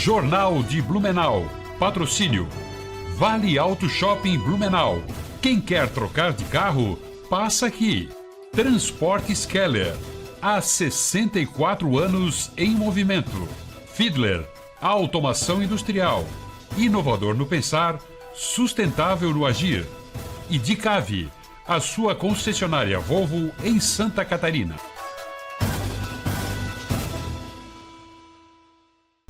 Jornal de Blumenau. Patrocínio. Vale Auto Shopping Blumenau. Quem quer trocar de carro, passa aqui. Transportes Keller. Há 64 anos em movimento. Fiedler. Automação industrial. Inovador no pensar, sustentável no agir. E Dicave, a sua concessionária Volvo em Santa Catarina.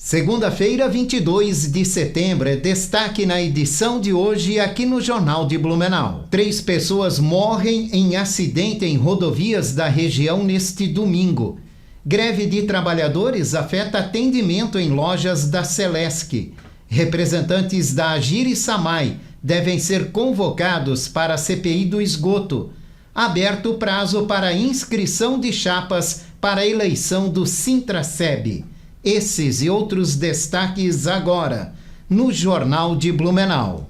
Segunda-feira, 22 de setembro, é destaque na edição de hoje aqui no Jornal de Blumenau. 3 pessoas morrem em acidente em rodovias da região neste domingo. Greve de trabalhadores afeta atendimento em lojas da Celesc. Representantes da Agir e Samai devem ser convocados para a CPI do esgoto. Aberto o prazo para inscrição de chapas para a eleição do Sintraceb. Esses e outros destaques agora, no Jornal de Blumenau.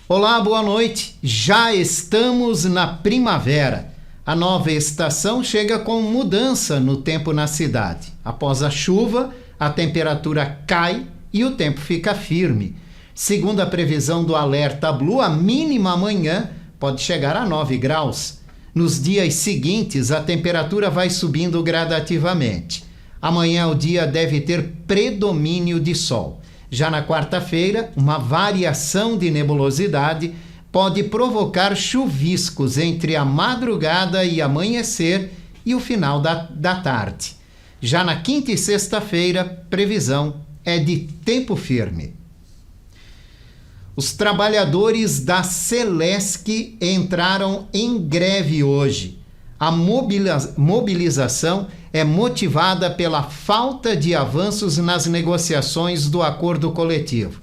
Olá, boa noite. Já estamos na primavera. A nova estação chega com mudança no tempo na cidade. Após a chuva, a temperatura cai e o tempo fica firme. Segundo a previsão do Alerta Blue, a mínima amanhã pode chegar a 9 graus. Nos dias seguintes, a temperatura vai subindo gradativamente. Amanhã o dia deve ter predomínio de sol. Já na quarta-feira, uma variação de nebulosidade pode provocar chuviscos entre a madrugada e amanhecer e o final da tarde. Já na quinta e sexta-feira, previsão é de tempo firme. Os trabalhadores da Celesc entraram em greve hoje. A mobilização é motivada pela falta de avanços nas negociações do acordo coletivo.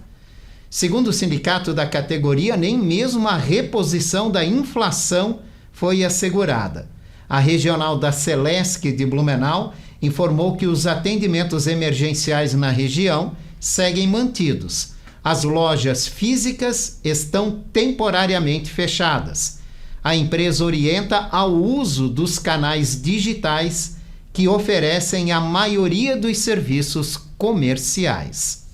Segundo o sindicato da categoria, nem mesmo a reposição da inflação foi assegurada. A regional da Celesc de Blumenau informou que os atendimentos emergenciais na região seguem mantidos. As lojas físicas estão temporariamente fechadas. A empresa orienta ao uso dos canais digitais que oferecem a maioria dos serviços comerciais.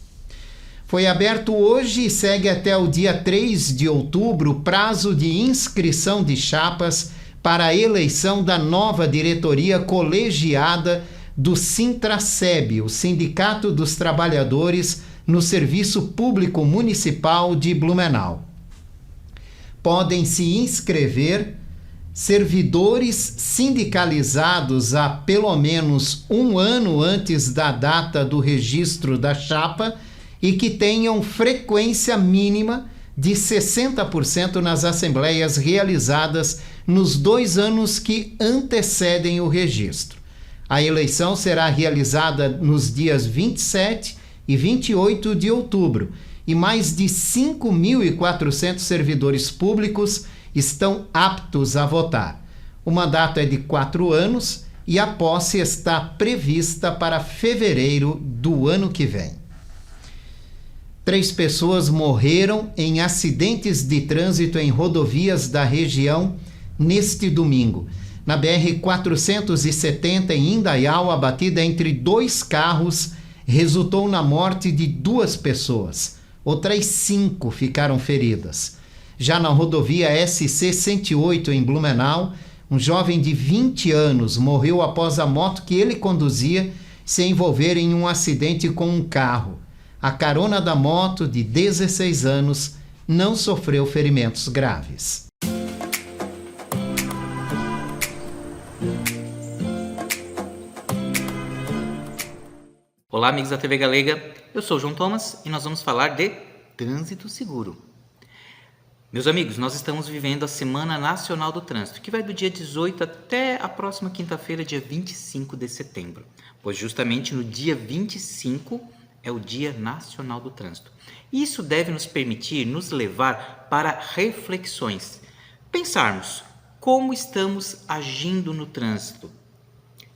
Foi aberto hoje e segue até o dia 3 de outubro o prazo de inscrição de chapas para a eleição da nova diretoria colegiada do Sintraceb, o Sindicato dos Trabalhadores no Serviço Público Municipal de Blumenau. Podem se inscrever servidores sindicalizados há pelo menos um ano antes da data do registro da chapa e que tenham frequência mínima de 60% nas assembleias realizadas nos 2 anos que antecedem o registro. A eleição será realizada nos dias 27 e 28 de outubro e mais de 5.400 servidores públicos estão aptos a votar. O mandato é de 4 anos e a posse está prevista para fevereiro do ano que vem. 3 pessoas morreram em acidentes de trânsito em rodovias da região neste domingo. Na BR-470 em Indaial, a batida entre 2 carros resultou na morte de 2 pessoas. Outras 5 ficaram feridas. Já na rodovia SC-108 em Blumenau, um jovem de 20 anos morreu após a moto que ele conduzia se envolver em um acidente com um carro. A carona da moto, de 16 anos, não sofreu ferimentos graves. Olá, amigos da TV Galega, eu sou o João Thomas e nós vamos falar de trânsito seguro. Meus amigos, nós estamos vivendo a Semana Nacional do Trânsito, que vai do dia 18 até a próxima quinta-feira, dia 25 de setembro, pois justamente no dia 25 é o Dia Nacional do Trânsito. Isso deve nos permitir nos levar para reflexões, pensarmos como estamos agindo no trânsito.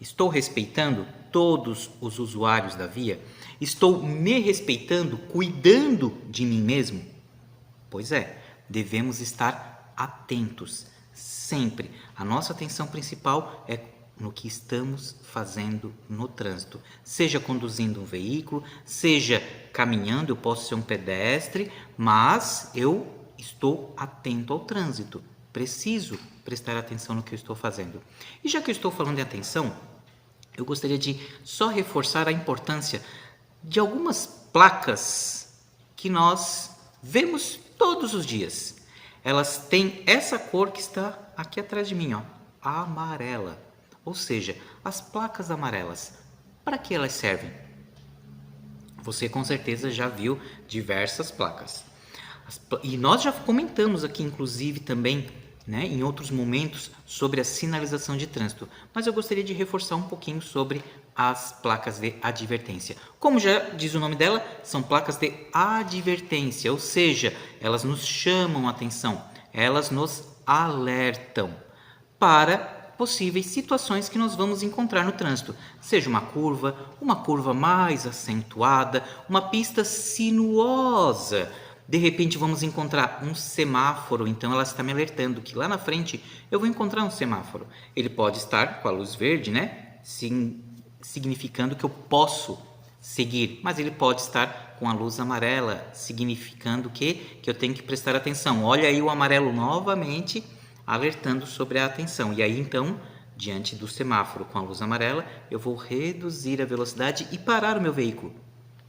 Estou respeitando todos os usuários da via? Estou me respeitando, cuidando de mim mesmo? Pois é, devemos estar atentos sempre. A nossa atenção principal é no que estamos fazendo no trânsito. Seja conduzindo um veículo, seja caminhando, eu posso ser um pedestre, mas eu estou atento ao trânsito. Preciso prestar atenção no que eu estou fazendo. E já que eu estou falando de atenção, eu gostaria de só reforçar a importância de algumas placas que nós vemos todos os dias. Elas têm essa cor que está aqui atrás de mim, ó, amarela. Ou seja, as placas amarelas, para que elas servem? Você com certeza já viu diversas placas. E nós já comentamos aqui, inclusive, também, em outros momentos, sobre a sinalização de trânsito. Mas eu gostaria de reforçar um pouquinho sobre as placas de advertência. Como já diz o nome dela, são placas de advertência, ou seja, elas nos chamam a atenção, elas nos alertam para possíveis situações que nós vamos encontrar no trânsito, seja uma curva mais acentuada, uma pista sinuosa. De repente vamos encontrar um semáforo, então ela está me alertando que lá na frente eu vou encontrar um semáforo. Ele pode estar com a luz verde, significando que eu posso seguir, mas ele pode estar com a luz amarela, significando que eu tenho que prestar atenção. Olha aí o amarelo novamente, alertando sobre a atenção. E aí, então, diante do semáforo com a luz amarela, eu vou reduzir a velocidade e parar o meu veículo.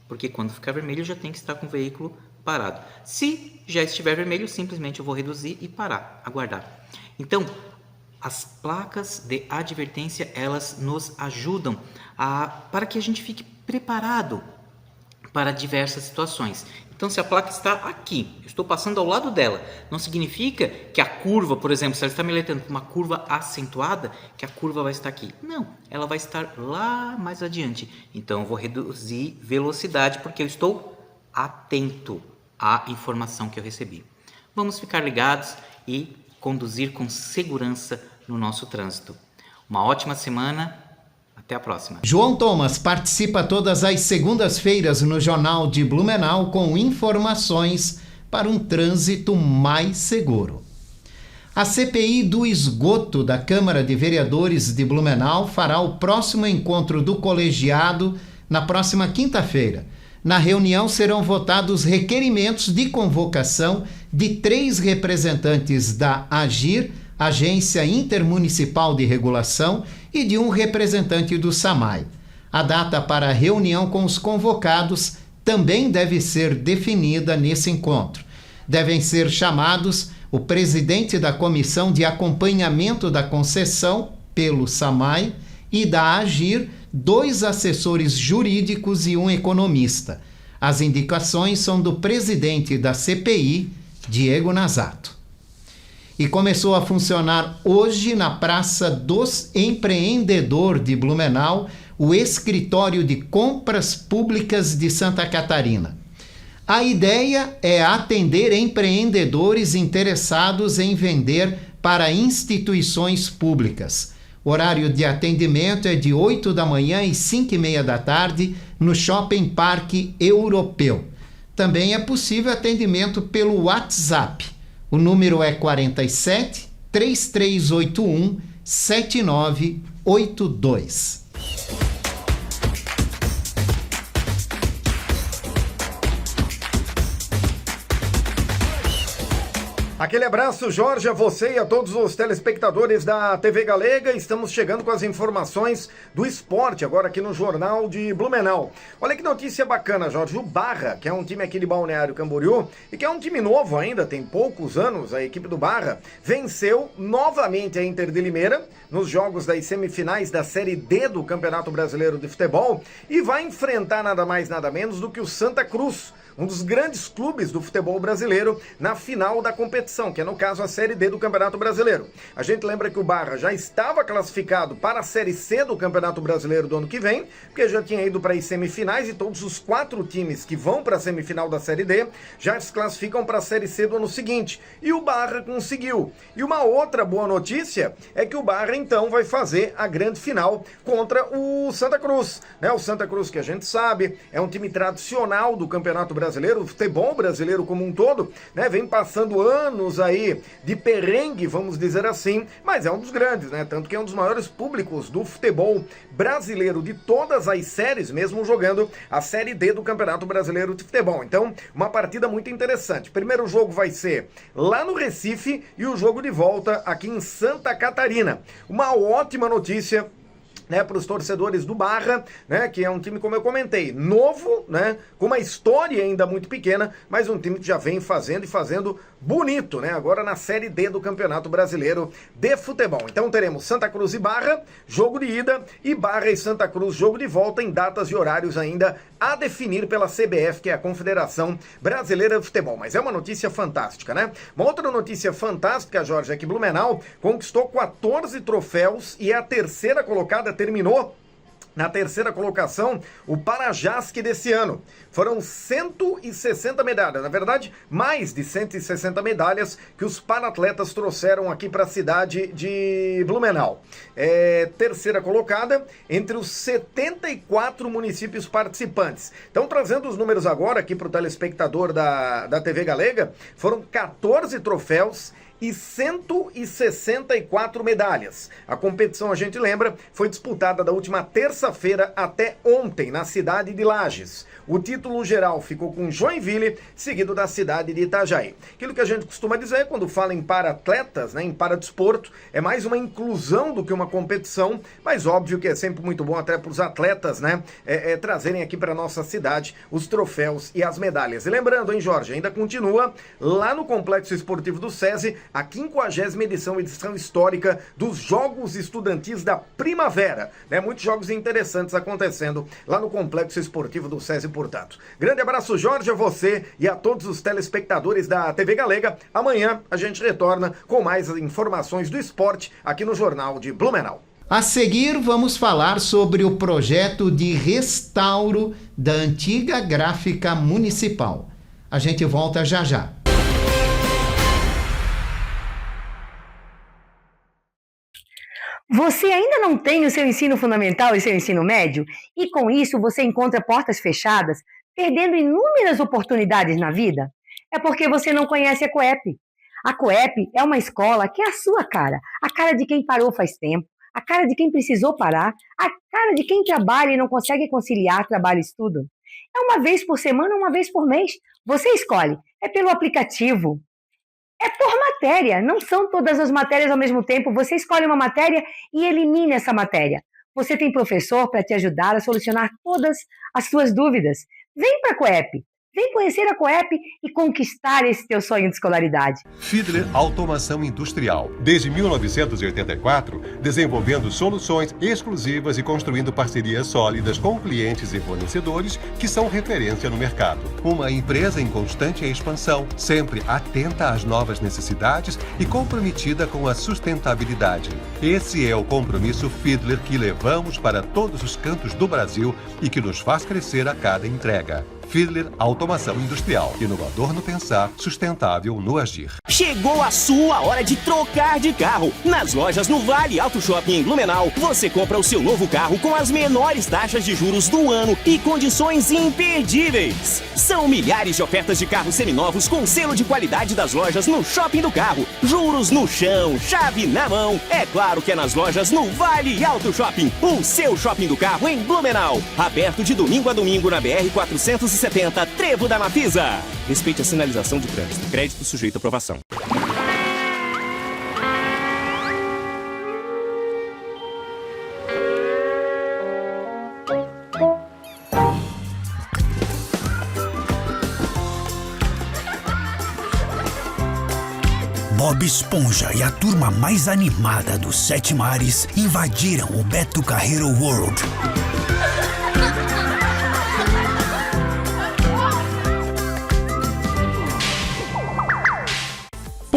Porque quando ficar vermelho, eu já tenho que estar com o veículo parado. Se já estiver vermelho, simplesmente eu vou reduzir e parar, aguardar. Então, as placas de advertência, elas nos ajudam para que a gente fique preparado para diversas situações. Então, se a placa está aqui, eu estou passando ao lado dela, não significa que a curva, por exemplo, se ela está me alertando para uma curva acentuada, que a curva vai estar aqui. Não, ela vai estar lá mais adiante. Então, eu vou reduzir velocidade porque eu estou atento à informação que eu recebi. Vamos ficar ligados e conduzir com segurança no nosso trânsito. Uma ótima semana. Até a próxima. João Thomas participa todas as segundas-feiras no Jornal de Blumenau com informações para um trânsito mais seguro. A CPI do esgoto da Câmara de Vereadores de Blumenau fará o próximo encontro do colegiado na próxima quinta-feira. Na reunião serão votados requerimentos de convocação de 3 representantes da AGIR, Agência Intermunicipal de Regulação, e de um representante do SAMAI. A data para a reunião com os convocados também deve ser definida nesse encontro. Devem ser chamados o presidente da Comissão de Acompanhamento da Concessão, pelo SAMAI, e da AGIR, 2 assessores jurídicos e um economista. As indicações são do presidente da CPI, Diego Nazato. E começou a funcionar hoje na Praça dos Empreendedores de Blumenau, o Escritório de Compras Públicas de Santa Catarina. A ideia é atender empreendedores interessados em vender para instituições públicas. O horário de atendimento é de 8 da manhã e 5h30 da tarde no Shopping Parque Europeu. Também é possível atendimento pelo WhatsApp. O número é 47 3381 7982. Aquele abraço, Jorge, a você e a todos os telespectadores da TV Galega. Estamos chegando com as informações do esporte, agora aqui no Jornal de Blumenau. Olha que notícia bacana, Jorge. O Barra, que é um time aqui de Balneário Camboriú, e que é um time novo ainda, tem poucos anos, a equipe do Barra, venceu novamente a Inter de Limeira nos jogos das semifinais da Série D do Campeonato Brasileiro de Futebol e vai enfrentar nada mais, nada menos do que o Santa Cruz, um dos grandes clubes do futebol brasileiro, na final da competição. competição, que é no caso a Série D do Campeonato Brasileiro. A gente lembra que o Barra já estava classificado para a Série C do Campeonato Brasileiro do ano que vem, porque já tinha ido para as semifinais e todos os 4 times que vão para a semifinal da Série D já se classificam para a Série C do ano seguinte. E o Barra conseguiu. E uma outra boa notícia é que o Barra então vai fazer a grande final contra o Santa Cruz, né? O Santa Cruz, que a gente sabe, é um time tradicional do Campeonato Brasileiro, o futebol brasileiro como um todo, né? Vem passando anos aí de perrengue, vamos dizer assim, mas é um dos grandes, né? Tanto que é um dos maiores públicos do futebol brasileiro de todas as séries, mesmo jogando a Série D do Campeonato Brasileiro de Futebol. Então, uma partida muito interessante. Primeiro jogo vai ser lá no Recife e o jogo de volta aqui em Santa Catarina. Uma ótima notícia, né, para os torcedores do Barra, né, que é um time, como eu comentei, novo, né, com uma história ainda muito pequena, mas um time que já vem fazendo e fazendo bonito, né, agora na Série D do Campeonato Brasileiro de Futebol. Então teremos Santa Cruz e Barra, jogo de ida, e Barra e Santa Cruz, jogo de volta, em datas e horários ainda a definir pela CBF, que é a Confederação Brasileira de Futebol. Mas é uma notícia fantástica, né? Uma outra notícia fantástica, Jorge, é que Blumenau conquistou 14 troféus e é a terceira colocada, terminou na terceira colocação, o Parajasque desse ano. Foram 160 medalhas, na verdade, mais de 160 medalhas que os paratletas trouxeram aqui para a cidade de Blumenau. Terceira colocada entre os 74 municípios participantes. Então, trazendo os números agora aqui para o telespectador da TV Galega, foram 14 troféus e 164 medalhas. A competição, a gente lembra, foi disputada da última terça-feira até ontem, na cidade de Lages. O título geral ficou com Joinville, seguido da cidade de Itajaí. Aquilo que a gente costuma dizer quando fala em para-atletas, né, em para-desporto, é mais uma inclusão do que uma competição, mas óbvio que é sempre muito bom até para os atletas, né, trazerem aqui para nossa cidade os troféus e as medalhas. E lembrando, hein, Jorge, ainda continua lá no Complexo Esportivo do SESI, a 50ª edição histórica dos Jogos Estudantis da Primavera, né? Muitos jogos interessantes acontecendo lá no Complexo Esportivo do SESI, portanto. Grande abraço, Jorge, a você e a todos os telespectadores da TV Galega. Amanhã a gente retorna com mais informações do esporte aqui no Jornal de Blumenau. A seguir, vamos falar sobre o projeto de restauro da antiga gráfica municipal. A gente volta já já. Você ainda não tem o seu ensino fundamental e seu ensino médio? E com isso você encontra portas fechadas, perdendo inúmeras oportunidades na vida? É porque você não conhece a Coep. A Coep é uma escola que é a sua cara. A cara de quem parou faz tempo, a cara de quem precisou parar, a cara de quem trabalha e não consegue conciliar trabalho e estudo. É uma vez por semana, uma vez por mês. Você escolhe. É pelo aplicativo. É por matéria, não são todas as matérias ao mesmo tempo. Você escolhe uma matéria e elimina essa matéria. Você tem professor para te ajudar a solucionar todas as suas dúvidas. Vem para a Coep. Vem conhecer a Coep e conquistar esse teu sonho de escolaridade. Fiedler Automação Industrial. Desde 1984, desenvolvendo soluções exclusivas e construindo parcerias sólidas com clientes e fornecedores que são referência no mercado. Uma empresa em constante expansão, sempre atenta às novas necessidades e comprometida com a sustentabilidade. Esse é o compromisso Fiedler que levamos para todos os cantos do Brasil e que nos faz crescer a cada entrega. Fiedler Automação Industrial. Inovador no pensar, sustentável no agir. Chegou a sua hora de trocar de carro. Nas lojas no Vale Auto Shopping em Blumenau, você compra o seu novo carro com as menores taxas de juros do ano e condições imperdíveis. São milhares de ofertas de carros seminovos com selo de qualidade das lojas no Shopping do Carro. Juros no chão, chave na mão. É claro que é nas lojas no Vale Auto Shopping, o seu shopping do carro em Blumenau. Aberto de domingo a domingo na BR-470, Trevo da Mafisa. Respeite a sinalização de trânsito. Crédito sujeito à aprovação. Bob Esponja e a turma mais animada dos 7 mares invadiram o Beto Carreiro World.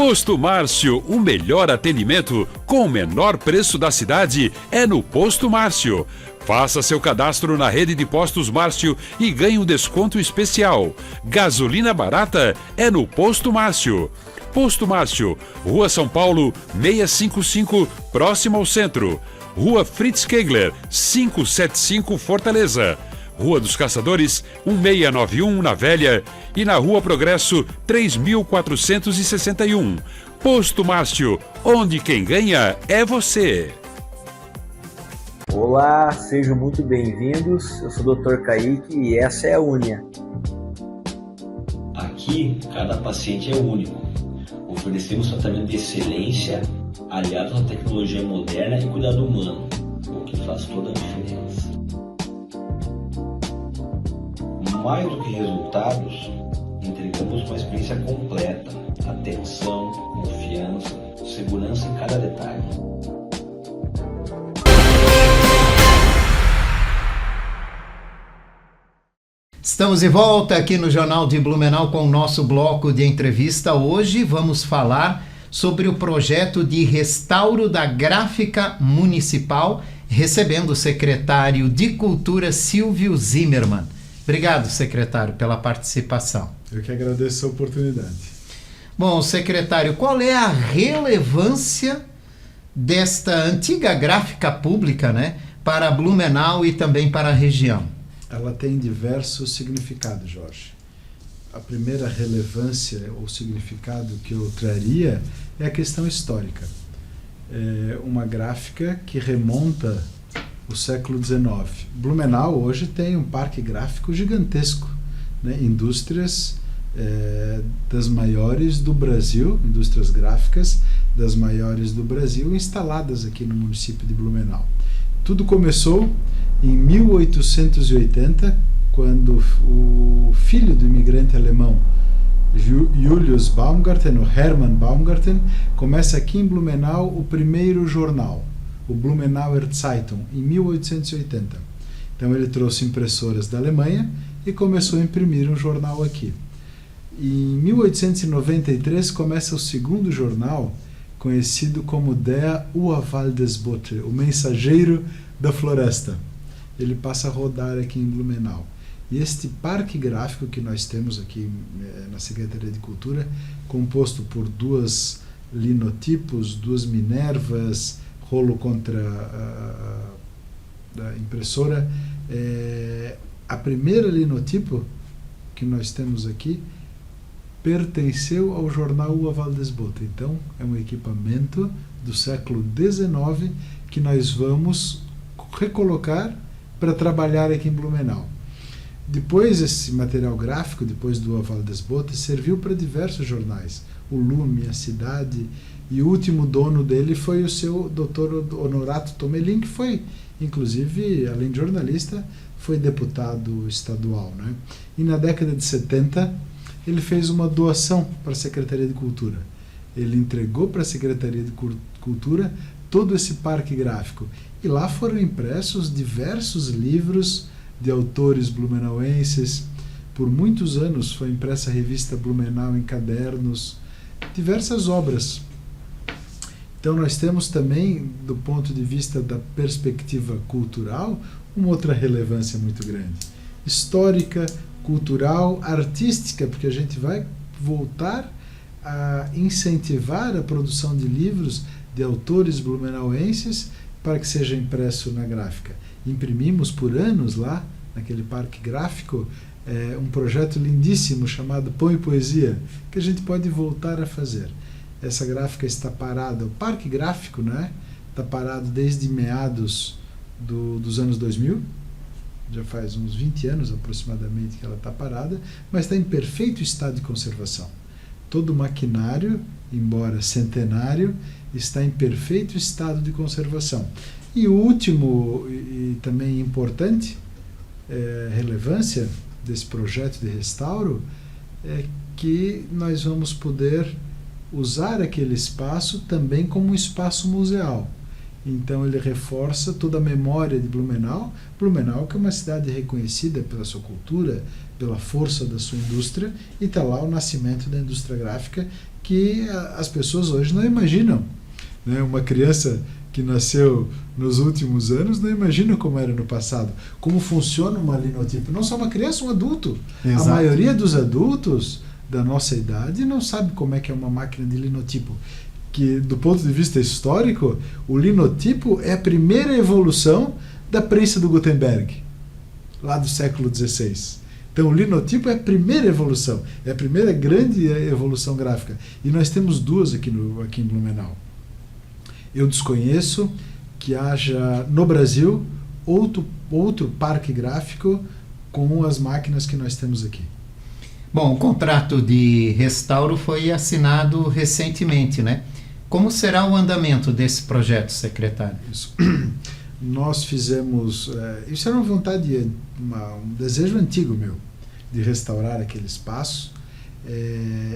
Posto Márcio, o melhor atendimento com o menor preço da cidade é no Posto Márcio. Faça seu cadastro na rede de postos Márcio e ganhe um desconto especial. Gasolina barata é no Posto Márcio. Posto Márcio, Rua São Paulo, 655, próximo ao centro. Rua Fritz Kegler, 575, Fortaleza. Rua dos Caçadores, 1691, na Velha. E na Rua Progresso, 3461. Posto Márcio, onde quem ganha é você. Olá, sejam muito bem-vindos. Eu sou o Dr. Kaique e essa é a Unia. Aqui, cada paciente é único. Oferecemos tratamento de excelência, aliado à tecnologia moderna e cuidado humano, o que faz toda a diferença. Mais do que resultados, entregamos uma experiência completa, atenção, confiança, segurança em cada detalhe. Estamos de volta aqui no Jornal de Blumenau com o nosso bloco de entrevista. Hoje vamos falar sobre o projeto de restauro da gráfica municipal, recebendo o secretário de Cultura, Silvio Zimmermann. Obrigado, secretário, pela participação. Eu que agradeço a oportunidade. Bom, secretário, qual é a relevância desta antiga gráfica pública, né, para Blumenau e também para a região? Ela tem diversos significados, Jorge. A primeira relevância ou significado que eu traria é a questão histórica. É uma gráfica que remonta ao século XIX. Blumenau hoje tem um parque gráfico gigantesco, né? Indústrias das maiores do Brasil, indústrias gráficas das maiores do Brasil, instaladas aqui no município de Blumenau. Tudo começou em 1880, quando o filho do imigrante alemão Julius Baumgarten, o Hermann Baumgarten, começa aqui em Blumenau o primeiro jornal, o Blumenauer Zeitung, em 1880. Então ele trouxe impressoras da Alemanha e começou a imprimir um jornal aqui. Em 1893 começa o segundo jornal, conhecido como Der Urwaldesbote, o mensageiro da floresta. Ele passa a rodar aqui em Blumenau. E este parque gráfico que nós temos aqui na Secretaria de Cultura, composto por 2 linotipos, 2 Minervas, rolo contra a impressora. A primeira linotipo que nós temos aqui pertenceu ao jornal Urwaldesbote. Então, é um equipamento do século XIX que nós vamos recolocar para trabalhar aqui em Blumenau. Depois, esse material gráfico, depois do Urwaldesbote, serviu para diversos jornais. O Lume, a Cidade, e o último dono dele foi o seu Dr. Honorato Tomelin, que foi, inclusive, além de jornalista, foi deputado estadual, né? E na década de 70, ele fez uma doação para a Secretaria de Cultura. Ele entregou para a Secretaria de Cultura todo esse parque gráfico. E lá foram impressos diversos livros de autores blumenauenses. Por muitos anos foi impressa a revista Blumenau em cadernos, diversas obras. Então nós temos também, do ponto de vista da perspectiva cultural, uma outra relevância muito grande. Histórica, cultural, artística, porque a gente vai voltar a incentivar a produção de livros de autores blumenauenses para que seja impresso na gráfica. Imprimimos por anos lá, naquele parque gráfico, um projeto lindíssimo chamado Pão e Poesia, que a gente pode voltar a fazer. Essa gráfica está parada, o parque gráfico, né, está parado desde meados dos anos 2000, já faz uns 20 anos aproximadamente que ela está parada, mas está em perfeito estado de conservação. Todo o maquinário, embora centenário, está em perfeito estado de conservação. E o último e também importante relevância desse projeto de restauro é que nós vamos poder usar aquele espaço também como um espaço museal. Então ele reforça toda a memória de Blumenau. Blumenau, que é uma cidade reconhecida pela sua cultura, pela força da sua indústria, e está lá o nascimento da indústria gráfica, que as pessoas hoje não imaginam. Né? Uma criança que nasceu nos últimos anos não imagina como era no passado, como funciona uma linotipo. Não só uma criança, um adulto. Exato. A maioria dos adultos da nossa idade não sabe como é que é uma máquina de linotipo. Que, do ponto de vista histórico, o linotipo é a primeira evolução da prensa do Gutenberg, lá do século XVI. Então, o linotipo é a primeira evolução, é a primeira grande evolução gráfica. E nós temos duas aqui em Blumenau. Eu desconheço que haja no Brasil outro parque gráfico com as máquinas que nós temos aqui. Bom, o contrato de restauro foi assinado recentemente, né? Como será o andamento desse projeto, secretário? Isso. Nós fizemos... isso era uma vontade, um desejo antigo meu, de restaurar aquele espaço.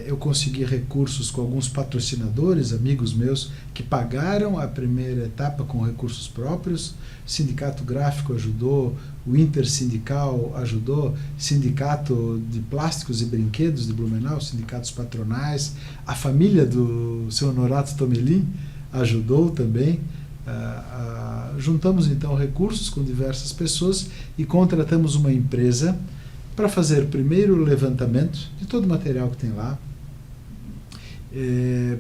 Eu consegui recursos com alguns patrocinadores, amigos meus, que pagaram a primeira etapa com recursos próprios. O Sindicato Gráfico ajudou, o Intersindical ajudou, Sindicato de Plásticos e Brinquedos de Blumenau, sindicatos patronais, a família do seu Honorato Tomelin ajudou também. Juntamos então recursos com diversas pessoas e contratamos uma empresa para fazer primeiro o levantamento de todo o material que tem lá,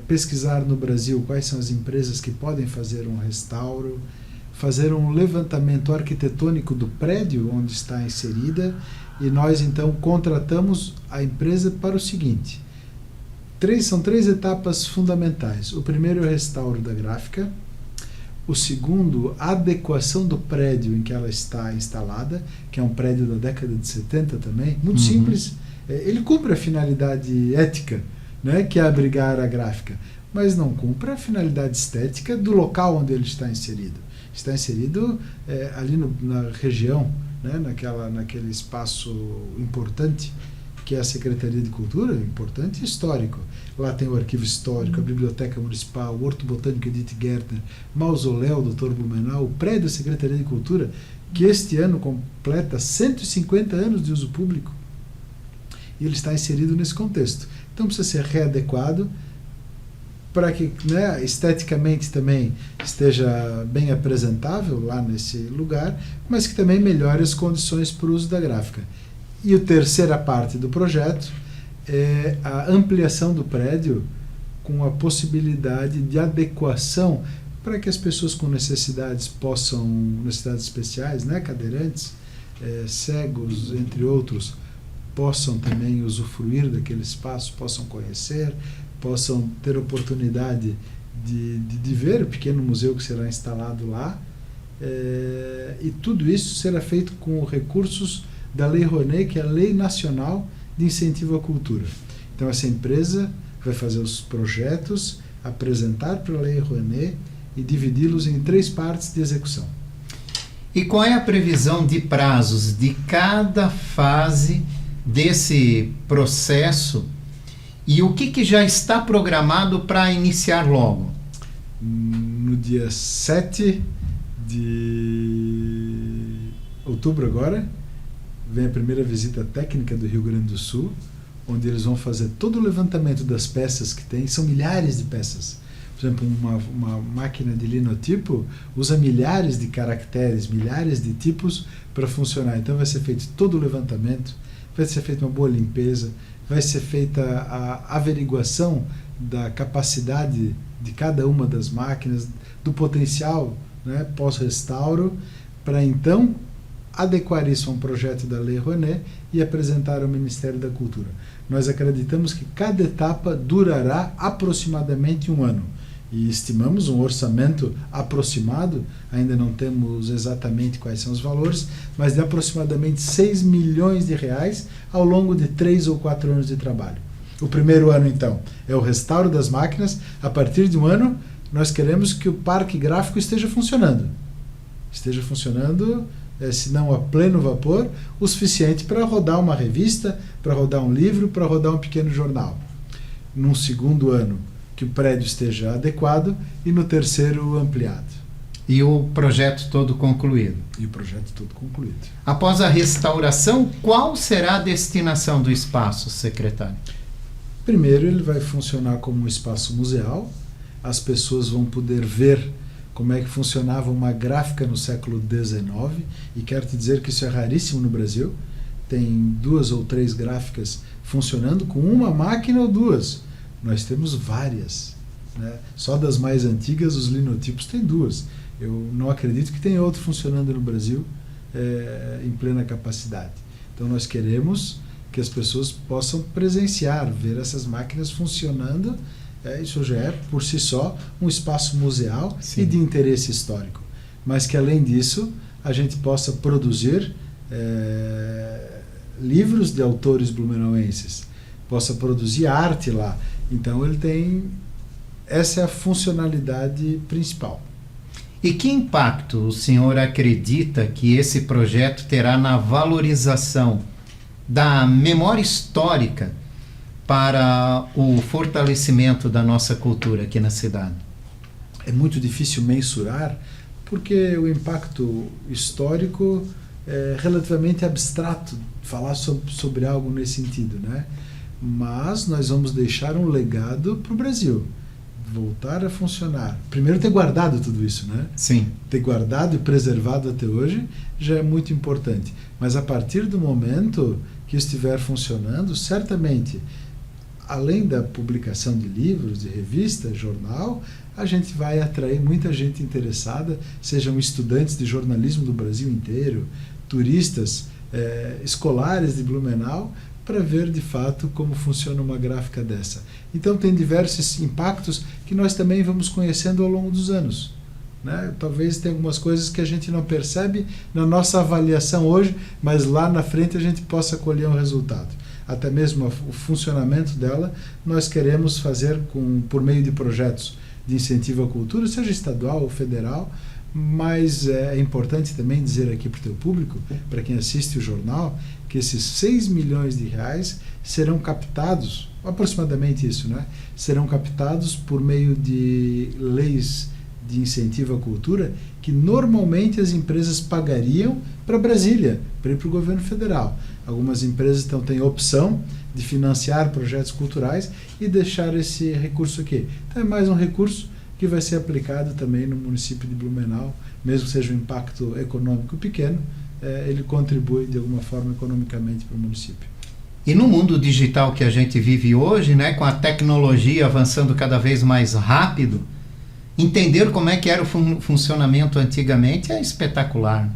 pesquisar no Brasil quais são as empresas que podem fazer um restauro, fazer um levantamento arquitetônico do prédio onde está inserida, e nós então contratamos a empresa para o seguinte: são três etapas fundamentais. O primeiro é o restauro da gráfica. O segundo, a adequação do prédio em que ela está instalada, que é um prédio da década de 70 também, muito simples. Ele cumpre a finalidade ética, né, que é abrigar a gráfica, mas não cumpre a finalidade estética do local onde ele está inserido. Está inserido ali na região, né, naquele espaço importante, que é a Secretaria de Cultura, importante e histórico. Lá tem o Arquivo Histórico, a Biblioteca Municipal, o Horto Botânico Edith Gärtner, Mausoléu Dr. Blumenau, o prédio da Secretaria de Cultura, que este ano completa 150 anos de uso público. E ele está inserido nesse contexto. Então precisa ser readequado para que, né, esteticamente também esteja bem apresentável lá nesse lugar, mas que também melhore as condições para o uso da gráfica. E a terceira parte do projeto é a ampliação do prédio com a possibilidade de adequação para que as pessoas com necessidades especiais, né, cadeirantes, cegos, entre outros, possam também usufruir daquele espaço, possam conhecer, possam ter oportunidade de ver o pequeno museu que será instalado lá. E tudo isso será feito com recursos da Lei Rouanet, que é a Lei Nacional de Incentivo à Cultura. Então essa empresa vai fazer os projetos, apresentar para a Lei Rouanet e dividi-los em 3 partes de execução. E qual é a previsão de prazos de cada fase desse processo e o que já está programado para iniciar logo? No dia 7 de outubro agora, vem a primeira visita técnica do Rio Grande do Sul, onde eles vão fazer todo o levantamento das peças que tem. São milhares de peças. Por exemplo, uma máquina de linotipo usa milhares de caracteres, milhares de tipos para funcionar. Então vai ser feito todo o levantamento, vai ser feita uma boa limpeza, vai ser feita a averiguação da capacidade de cada uma das máquinas, do potencial, né, pós-restauro, para então adequar isso a um projeto da Lei Rouanet e apresentar ao Ministério da Cultura. Nós acreditamos que cada etapa durará aproximadamente 1 ano e estimamos um orçamento aproximado, ainda não temos exatamente quais são os valores, mas de aproximadamente 6 milhões de reais ao longo de 3 ou 4 anos de trabalho. O primeiro ano, então, é o restauro das máquinas. A partir de 1 ano, nós queremos que o parque gráfico esteja funcionando. Se não a pleno vapor, o suficiente para rodar uma revista, para rodar um livro, para rodar um pequeno jornal. Num segundo ano, que o prédio esteja adequado, e no terceiro, ampliado. E o projeto todo concluído. E o projeto todo concluído. Após a restauração, qual será a destinação do espaço, secretário? Primeiro, ele vai funcionar como um espaço museal. As pessoas vão poder ver como é que funcionava uma gráfica no século XIX, e quero te dizer que isso é raríssimo no Brasil. Tem 2 ou 3 gráficas funcionando com uma máquina ou 2. Nós temos várias, né? Só das mais antigas, os linotipos, tem 2. Eu não acredito que tenha outro funcionando no Brasil em plena capacidade. Então nós queremos que as pessoas possam presenciar, ver essas máquinas funcionando. Isso já é, por si só, um espaço museal. Sim. E de interesse histórico. Mas que, além disso, a gente possa produzir livros de autores blumenauenses, possa produzir arte lá. Então ele tem... Essa é a funcionalidade principal. E que impacto o senhor acredita que esse projeto terá na valorização da memória histórica para o fortalecimento da nossa cultura aqui na cidade? É muito difícil mensurar, porque o impacto histórico é relativamente abstrato falar sobre algo nesse sentido, né? Mas nós vamos deixar um legado para o Brasil. Voltar a funcionar. Primeiro, ter guardado tudo isso, né? Sim. Ter guardado e preservado até hoje já é muito importante. Mas a partir do momento que estiver funcionando, certamente, além da publicação de livros, de revista, jornal, a gente vai atrair muita gente interessada, sejam estudantes de jornalismo do Brasil inteiro, turistas, escolares de Blumenau, para ver de fato como funciona uma gráfica dessa. Então tem diversos impactos que nós também vamos conhecendo ao longo dos anos, né? Talvez tenha algumas coisas que a gente não percebe na nossa avaliação hoje, mas lá na frente a gente possa colher um resultado. Até mesmo o funcionamento dela nós queremos fazer por meio de projetos de incentivo à cultura, seja estadual ou federal, mas é importante também dizer aqui para o teu público, para quem assiste o jornal, que esses 6 milhões de reais serão captados, aproximadamente isso, né? Serão captados por meio de leis de incentivo à cultura que normalmente as empresas pagariam para Brasília, para ir para o governo federal. Algumas empresas então têm a opção de financiar projetos culturais e deixar esse recurso aqui. Então é mais um recurso que vai ser aplicado também no município de Blumenau, mesmo que seja um impacto econômico pequeno, ele contribui de alguma forma economicamente para o município. E no mundo digital que a gente vive hoje, né, com a tecnologia avançando cada vez mais rápido, entender como é que era o funcionamento antigamente é espetacular.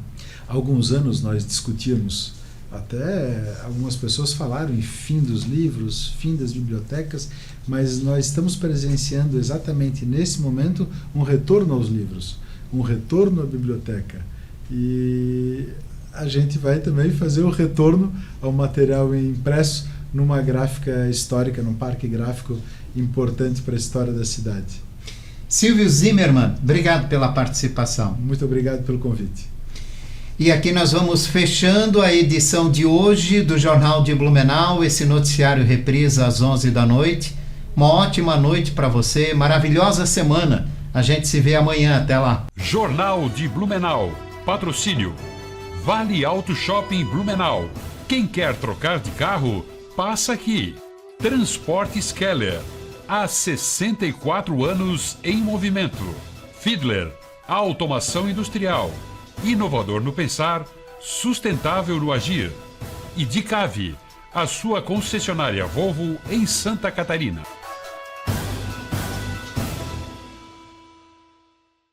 Há alguns anos nós discutíamos, até algumas pessoas falaram em fim dos livros, fim das bibliotecas, mas nós estamos presenciando exatamente nesse momento um retorno aos livros, um retorno à biblioteca. E a gente vai também fazer o retorno ao material impresso numa gráfica histórica, num parque gráfico importante para a história da cidade. Silvio Zimmermann, obrigado pela participação. Muito obrigado pelo convite. E aqui nós vamos fechando a edição de hoje do Jornal de Blumenau, esse noticiário reprisa às 11 da noite. Uma ótima noite para você, maravilhosa semana. A gente se vê amanhã, até lá. Jornal de Blumenau, patrocínio Vale Auto Shopping Blumenau. Quem quer trocar de carro, passa aqui. Transportes Keller, há 64 anos em movimento. Fiedler, a automação industrial. Inovador no pensar, sustentável no agir. E Dicave, a sua concessionária Volvo em Santa Catarina.